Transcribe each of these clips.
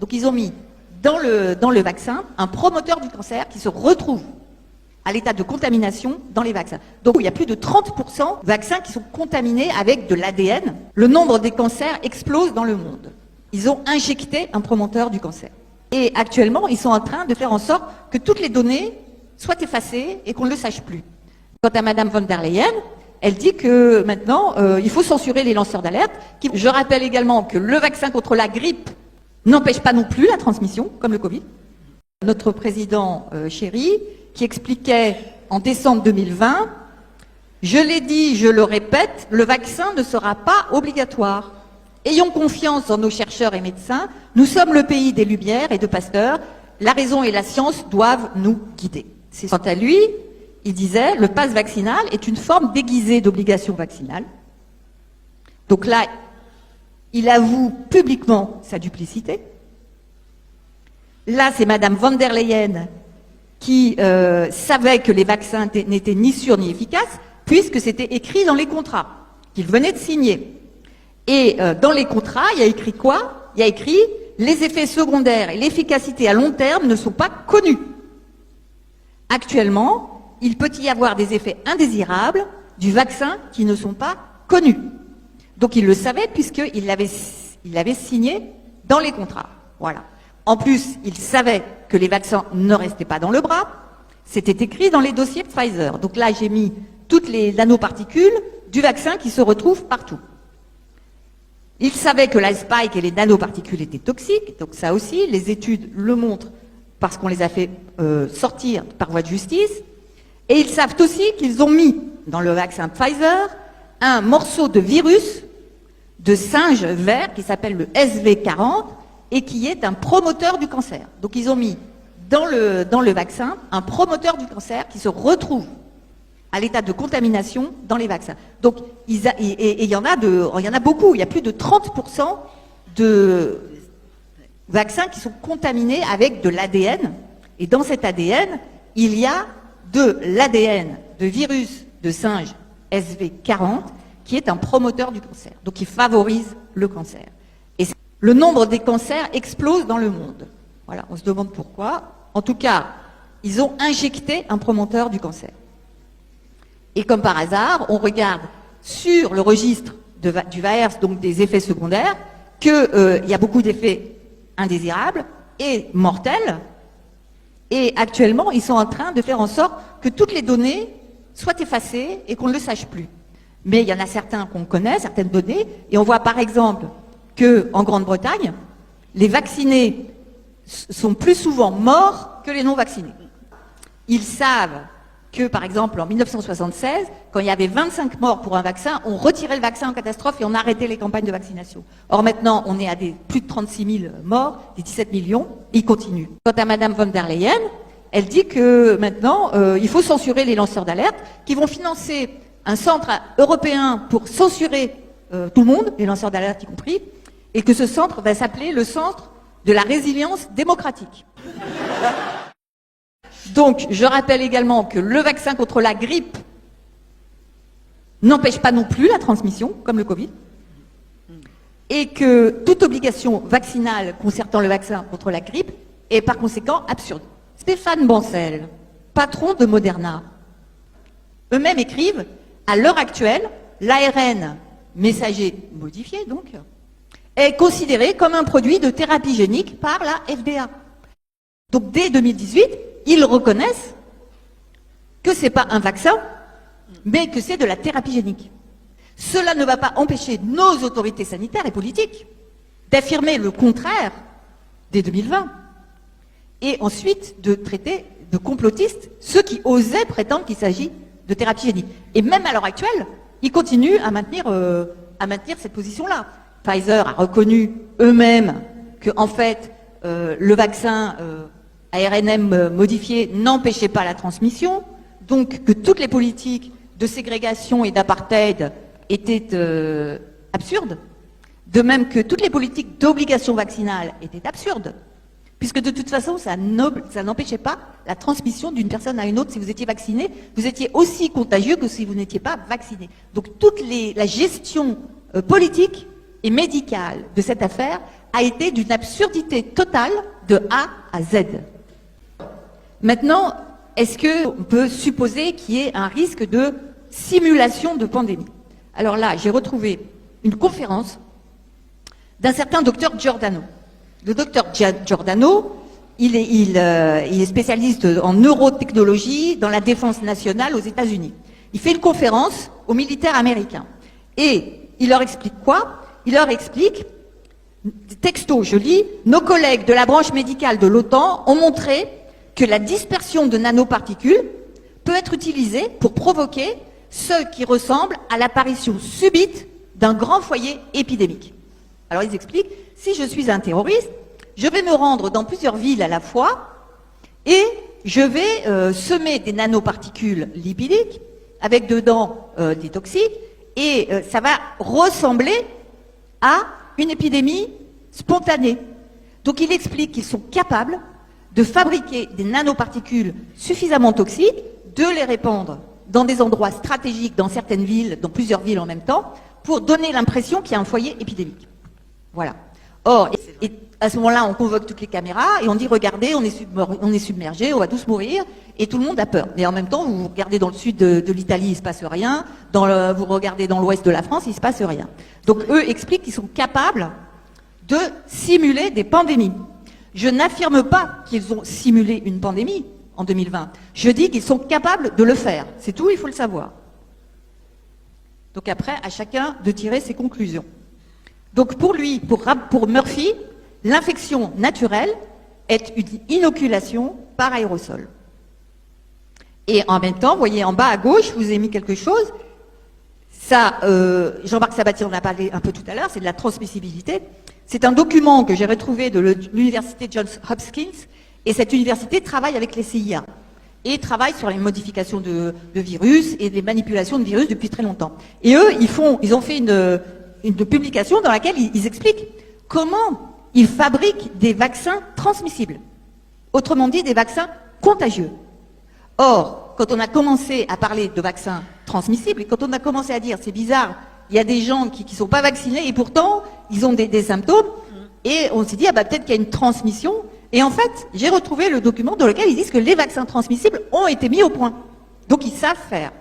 Donc ils ont mis dans le vaccin un promoteur du cancer qui se retrouve à l'état de contamination dans les vaccins. Donc il y a plus de 30% de vaccins qui sont contaminés avec de l'ADN. Le nombre des cancers explose dans le monde. Ils ont injecté un promoteur du cancer. Et actuellement, ils sont en train de faire en sorte que toutes les données soient effacées et qu'on ne le sache plus. Quant à Madame von der Leyen, elle dit que maintenant, il faut censurer les lanceurs d'alerte. Je rappelle également que le vaccin contre la grippe n'empêche pas non plus la transmission, comme le Covid. Notre président chéri, qui expliquait en décembre 2020, « Je l'ai dit, je le répète, le vaccin ne sera pas obligatoire. Ayons confiance en nos chercheurs et médecins. Nous sommes le pays des Lumières et de Pasteur. La raison et la science doivent nous guider. » Quant à lui, il disait « Le pass vaccinal est une forme déguisée d'obligation vaccinale. » Donc là, il avoue publiquement sa duplicité. Là, c'est Madame von der Leyen qui savait que les vaccins n'étaient ni sûrs ni efficaces, puisque c'était écrit dans les contrats qu'il venait de signer. Et dans les contrats, il y a écrit quoi? Il y a écrit « Les effets secondaires et l'efficacité à long terme ne sont pas connus. » Actuellement, il peut y avoir des effets indésirables du vaccin qui ne sont pas connus. Donc il le savait puisqu'il l'avait signé dans les contrats. Voilà. En plus, il savait que les vaccins ne restaient pas dans le bras. C'était écrit dans les dossiers Pfizer. Donc là, j'ai mis toutes les nanoparticules du vaccin qui se retrouvent partout. Il savait que la spike et les nanoparticules étaient toxiques. Donc ça aussi, les études le montrent parce qu'on les a fait sortir par voie de justice. Et ils savent aussi qu'ils ont mis dans le vaccin Pfizer un morceau de virus de singe vert qui s'appelle le SV40 et qui est un promoteur du cancer. Donc ils ont mis dans le vaccin un promoteur du cancer qui se retrouve à l'état de contamination dans les vaccins. Donc il y en a beaucoup. Il y a plus de 30% de vaccins qui sont contaminés avec de l'ADN. Et dans cet ADN, il y a de l'ADN de virus de singe SV40 qui est un promoteur du cancer. Donc il favorise le cancer. Et le nombre des cancers explose dans le monde. Voilà, on se demande pourquoi. En tout cas, ils ont injecté un promoteur du cancer. Et comme par hasard, on regarde sur le registre du VAERS, donc des effets secondaires, qu'il y a beaucoup d'effets indésirables et mortels. Et actuellement, ils sont en train de faire en sorte que toutes les données soient effacées et qu'on ne le sache plus. Mais il y en a certains qu'on connaît, certaines données, et on voit par exemple qu'en Grande-Bretagne, les vaccinés sont plus souvent morts que les non-vaccinés. Ils savent que, par exemple, en 1976, quand il y avait 25 morts pour un vaccin, on retirait le vaccin en catastrophe et on arrêtait les campagnes de vaccination. Or maintenant, on est à plus de 36 000 morts, des 17 millions, ils continuent. Quant à Madame von der Leyen, elle dit que maintenant, il faut censurer les lanceurs d'alerte qui vont financer un centre européen pour censurer tout le monde, les lanceurs d'alerte y compris, et que ce centre va s'appeler le centre de la résilience démocratique. Donc, je rappelle également que le vaccin contre la grippe n'empêche pas non plus la transmission, comme le Covid, et que toute obligation vaccinale concernant le vaccin contre la grippe est par conséquent absurde. Stéphane Bancel, patron de Moderna, eux-mêmes écrivent « À l'heure actuelle, l'ARN messager modifié, donc, est considéré comme un produit de thérapie génique par la FDA. » Donc, dès 2018, ils reconnaissent que ce n'est pas un vaccin, mais que c'est de la thérapie génique. Cela ne va pas empêcher nos autorités sanitaires et politiques d'affirmer le contraire dès 2020 et ensuite de traiter de complotistes ceux qui osaient prétendre qu'il s'agit de thérapie génique. Et même à l'heure actuelle, ils continuent à maintenir cette position-là. Pfizer a reconnu eux-mêmes que, en fait, le vaccin ARNM modifié n'empêchait pas la transmission, donc que toutes les politiques de ségrégation et d'apartheid étaient absurdes, de même que toutes les politiques d'obligation vaccinale étaient absurdes, puisque de toute façon, ça n'empêchait pas la transmission d'une personne à une autre. Si vous étiez vacciné, vous étiez aussi contagieux que si vous n'étiez pas vacciné. Donc toute la gestion politique et médical de cette affaire a été d'une absurdité totale de A à Z. Maintenant, est-ce qu'on peut supposer qu'il y ait un risque de simulation de pandémie? Alors là, j'ai retrouvé une conférence d'un certain docteur Giordano. Le docteur Giordano, il est spécialiste en neurotechnologie dans la défense nationale aux États-Unis. Il fait une conférence aux militaires américains. Et il leur explique quoi? Il leur explique, texto, je lis, nos collègues de la branche médicale de l'OTAN ont montré que la dispersion de nanoparticules peut être utilisée pour provoquer ce qui ressemble à l'apparition subite d'un grand foyer épidémique. Alors ils expliquent, si je suis un terroriste, je vais me rendre dans plusieurs villes à la fois et je vais semer des nanoparticules lipidiques avec dedans des toxiques et ça va ressembler à une épidémie spontanée. Donc il explique qu'ils sont capables de fabriquer des nanoparticules suffisamment toxiques, de les répandre dans des endroits stratégiques, dans certaines villes, dans plusieurs villes en même temps, pour donner l'impression qu'il y a un foyer épidémique. Voilà. Or, et à ce moment-là, on convoque toutes les caméras et on dit, regardez, on est submergé, on va tous mourir, et tout le monde a peur. Mais en même temps, vous regardez dans le sud de l'Italie, il ne se passe rien, vous regardez dans l'ouest de la France, il ne se passe rien. Donc eux expliquent qu'ils sont capables de simuler des pandémies. Je n'affirme pas qu'ils ont simulé une pandémie en 2020. Je dis qu'ils sont capables de le faire. C'est tout, il faut le savoir. Donc après, à chacun de tirer ses conclusions. Donc pour lui, pour Murphy, l'infection naturelle est une inoculation par aérosol. Et en même temps, vous voyez en bas à gauche, je vous ai mis quelque chose. Ça, Jean-Marc Sabatier en a parlé un peu tout à l'heure, c'est de la transmissibilité. C'est un document que j'ai retrouvé de l'université Johns Hopkins, et cette université travaille avec les CIA et travaille sur les modifications de virus et des manipulations de virus depuis très longtemps. Et eux, ils ont fait une publication dans laquelle ils expliquent comment ils fabriquent des vaccins transmissibles. Autrement dit, des vaccins contagieux. Or, quand on a commencé à parler de vaccins transmissibles, et quand on a commencé à dire, c'est bizarre, il y a des gens qui ne sont pas vaccinés et pourtant, ils ont des symptômes, et on s'est dit, ah bah, peut-être qu'il y a une transmission. Et en fait, j'ai retrouvé le document dans lequel ils disent que les vaccins transmissibles ont été mis au point. Donc, ils savent faire.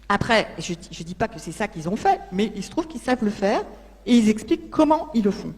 Après, je ne dis pas que c'est ça qu'ils ont fait, mais il se trouve qu'ils savent le faire, et ils expliquent comment ils le font.